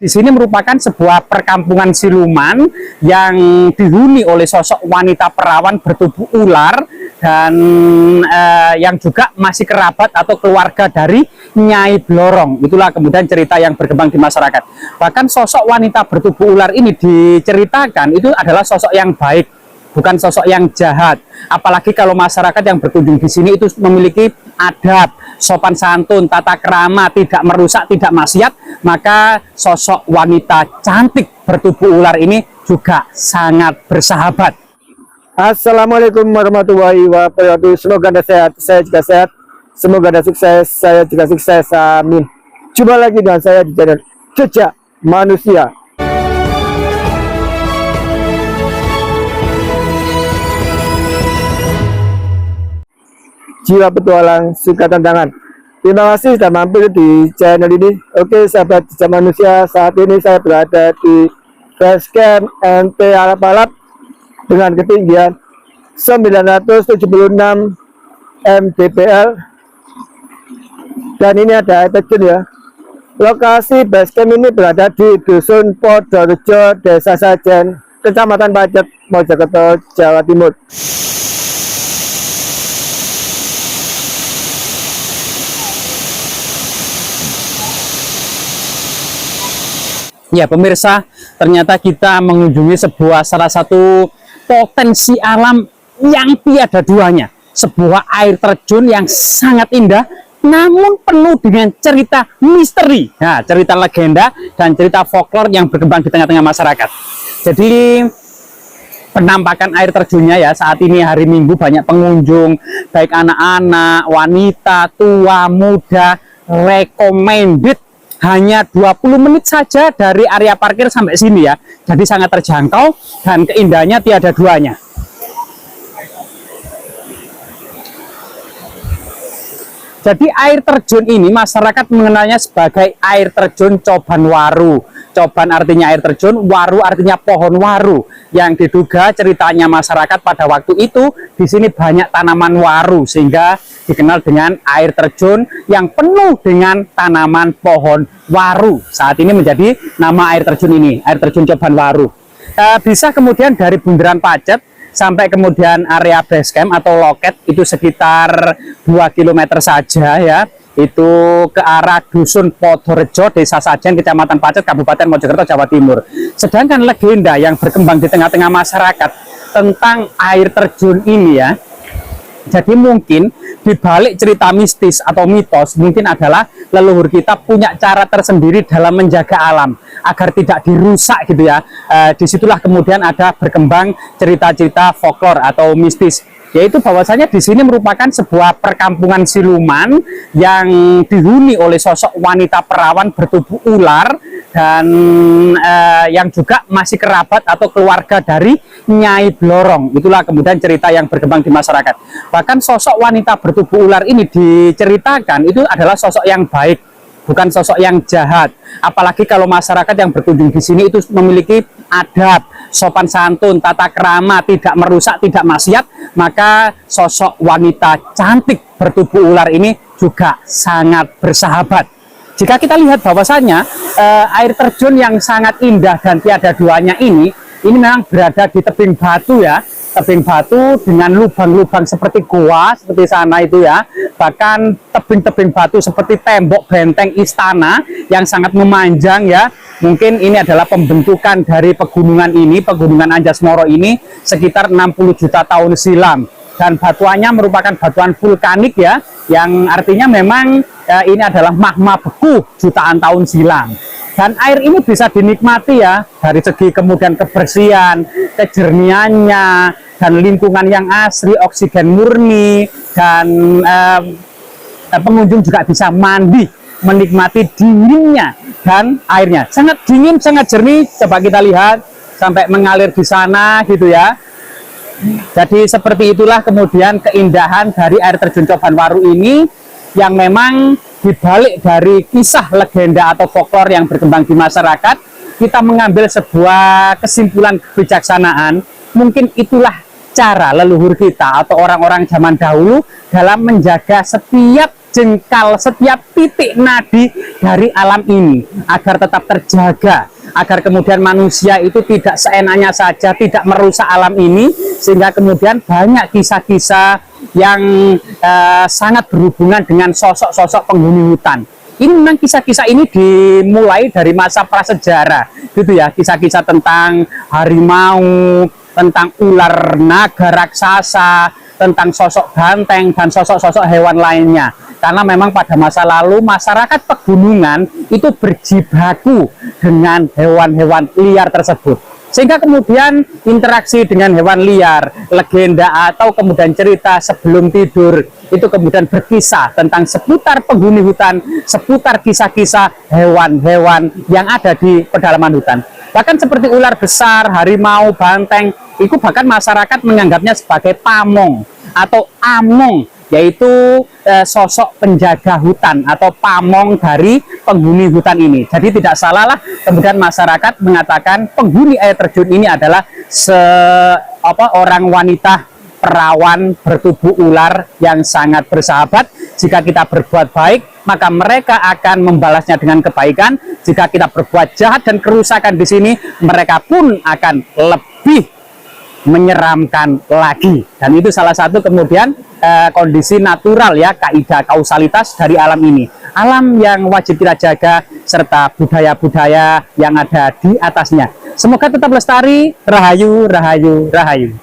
Di sini merupakan sebuah perkampungan siluman yang dihuni oleh sosok wanita perawan bertubuh ular dan yang juga masih kerabat atau keluarga dari Nyai Blorong. Itulah kemudian cerita yang berkembang di masyarakat. Bahkan sosok wanita bertubuh ular ini diceritakan itu adalah sosok yang baik, bukan sosok yang jahat. Apalagi kalau masyarakat yang berkunjung di sini itu memiliki adab, sopan santun, tata krama, tidak merusak, tidak maksiat, maka sosok wanita cantik bertubuh ular ini juga sangat bersahabat. Assalamualaikum warahmatullahi wabarakatuh. Semoga Anda sehat, saya juga sehat. Semoga Anda sukses, saya juga sukses. Amin. Jumpa lagi dengan saya di channel Jejak Manusia. Jiwa petualang, suka tantangan. Terima kasih sudah mampir di channel ini. Oke sahabat Jejak Manusia, saat ini saya berada di basecamp NP Alap-Alap dengan ketinggian 976 mdpl, dan ini ada air terjun ya. Lokasi basecamp ini berada di Dusun Podorejo, Desa Sajen, Kecamatan Pacet, Mojokerto, Jawa Timur. Ya pemirsa, ternyata kita mengunjungi salah satu potensi alam yang tiada duanya. Sebuah air terjun yang sangat indah, namun penuh dengan cerita misteri. Nah, cerita legenda dan cerita folklore yang berkembang di tengah-tengah masyarakat. Jadi penampakan air terjunnya ya, saat ini hari Minggu banyak pengunjung, baik anak-anak, wanita, tua, muda, recommended. Hanya 20 menit saja dari area parkir sampai sini ya. Jadi sangat terjangkau dan keindahannya tiada duanya. Jadi air terjun ini masyarakat mengenalnya sebagai air terjun Coban Waru. Coban artinya air terjun, waru artinya pohon waru. Yang diduga ceritanya masyarakat pada waktu itu di sini banyak tanaman waru sehingga dikenal dengan air terjun yang penuh dengan tanaman pohon waru. Saat ini menjadi nama air terjun ini, air terjun Coban Waru. Bisa kemudian dari Bundaran Pacet sampai kemudian area basecamp atau loket itu sekitar 2 km saja ya. Itu ke arah Dusun Podorejo, Desa Sajen, Kecamatan Pacet, Kabupaten Mojokerto, Jawa Timur. Sedangkan legenda yang berkembang di tengah-tengah masyarakat tentang air terjun ini ya, jadi mungkin dibalik cerita mistis atau mitos mungkin adalah leluhur kita punya cara tersendiri dalam menjaga alam agar tidak dirusak gitu ya. Disitulah kemudian ada berkembang cerita-cerita folklore atau mistis, yaitu bahwasanya di sini merupakan sebuah perkampungan siluman yang dihuni oleh sosok wanita perawan bertubuh ular dan yang juga masih kerabat atau keluarga dari Nyai Blorong. Itulah kemudian cerita yang berkembang di masyarakat. Bahkan sosok wanita bertubuh ular ini diceritakan itu adalah sosok yang baik, bukan sosok yang jahat. Apalagi kalau masyarakat yang berkunjung di sini itu memiliki adab, sopan santun, tata krama, tidak merusak, tidak maksiat, maka sosok wanita cantik bertubuh ular ini juga sangat bersahabat. Jika kita lihat bahwasanya air terjun yang sangat indah dan tiada duanya ini memang berada di tebing batu ya, tebing batu dengan lubang-lubang seperti goa seperti sana itu ya. Bahkan tebing-tebing batu seperti tembok benteng istana yang sangat memanjang ya. Mungkin ini adalah pembentukan dari pegunungan ini, pegunungan Anjasmara ini sekitar 60 juta tahun silam. Dan batuannya merupakan batuan vulkanik ya, yang artinya memang ini adalah magma beku jutaan tahun silam. Dan air ini bisa dinikmati ya, dari segi kemudian kebersihan, kejernihannya, dan lingkungan yang asri, oksigen murni, dan pengunjung juga bisa mandi, menikmati dinginnya dan airnya. Sangat dingin, sangat jernih, coba kita lihat, sampai mengalir di sana gitu ya. Jadi seperti itulah kemudian keindahan dari air terjun Coban Waru ini, yang memang dibalik dari kisah legenda atau folklore yang berkembang di masyarakat, kita mengambil sebuah kesimpulan kebijaksanaan. Mungkin itulah cara leluhur kita atau orang-orang zaman dahulu dalam menjaga setiap jengkal, setiap titik nadi dari alam ini agar tetap terjaga, agar kemudian manusia itu tidak seenaknya saja, tidak merusak alam ini, sehingga kemudian banyak kisah-kisah yang sangat berhubungan dengan sosok-sosok penghuni hutan. Ini memang kisah-kisah ini dimulai dari masa prasejarah, gitu ya, kisah-kisah tentang harimau, tentang ular naga raksasa, tentang sosok banteng dan sosok-sosok hewan lainnya. Karena memang pada masa lalu masyarakat pegunungan itu berjibaku dengan hewan-hewan liar tersebut. Sehingga kemudian interaksi dengan hewan liar, legenda atau kemudian cerita sebelum tidur itu kemudian berkisah tentang seputar penghuni hutan, seputar kisah-kisah hewan-hewan yang ada di pedalaman hutan. Bahkan seperti ular besar, harimau, banteng, itu bahkan masyarakat menganggapnya sebagai pamong atau among, yaitu sosok penjaga hutan atau pamong dari penghuni hutan ini. Jadi tidak salah lah kemudian masyarakat mengatakan penghuni air terjun ini adalah orang wanita perawan bertubuh ular yang sangat bersahabat. Jika kita berbuat baik, maka mereka akan membalasnya dengan kebaikan. Jika kita berbuat jahat dan kerusakan di sini, mereka pun akan lebih menyeramkan lagi. Dan itu salah satu kemudian kondisi natural ya, kaidah kausalitas dari alam ini, alam yang wajib kita jaga serta budaya-budaya yang ada di atasnya. Semoga tetap lestari. Rahayu, rahayu, rahayu.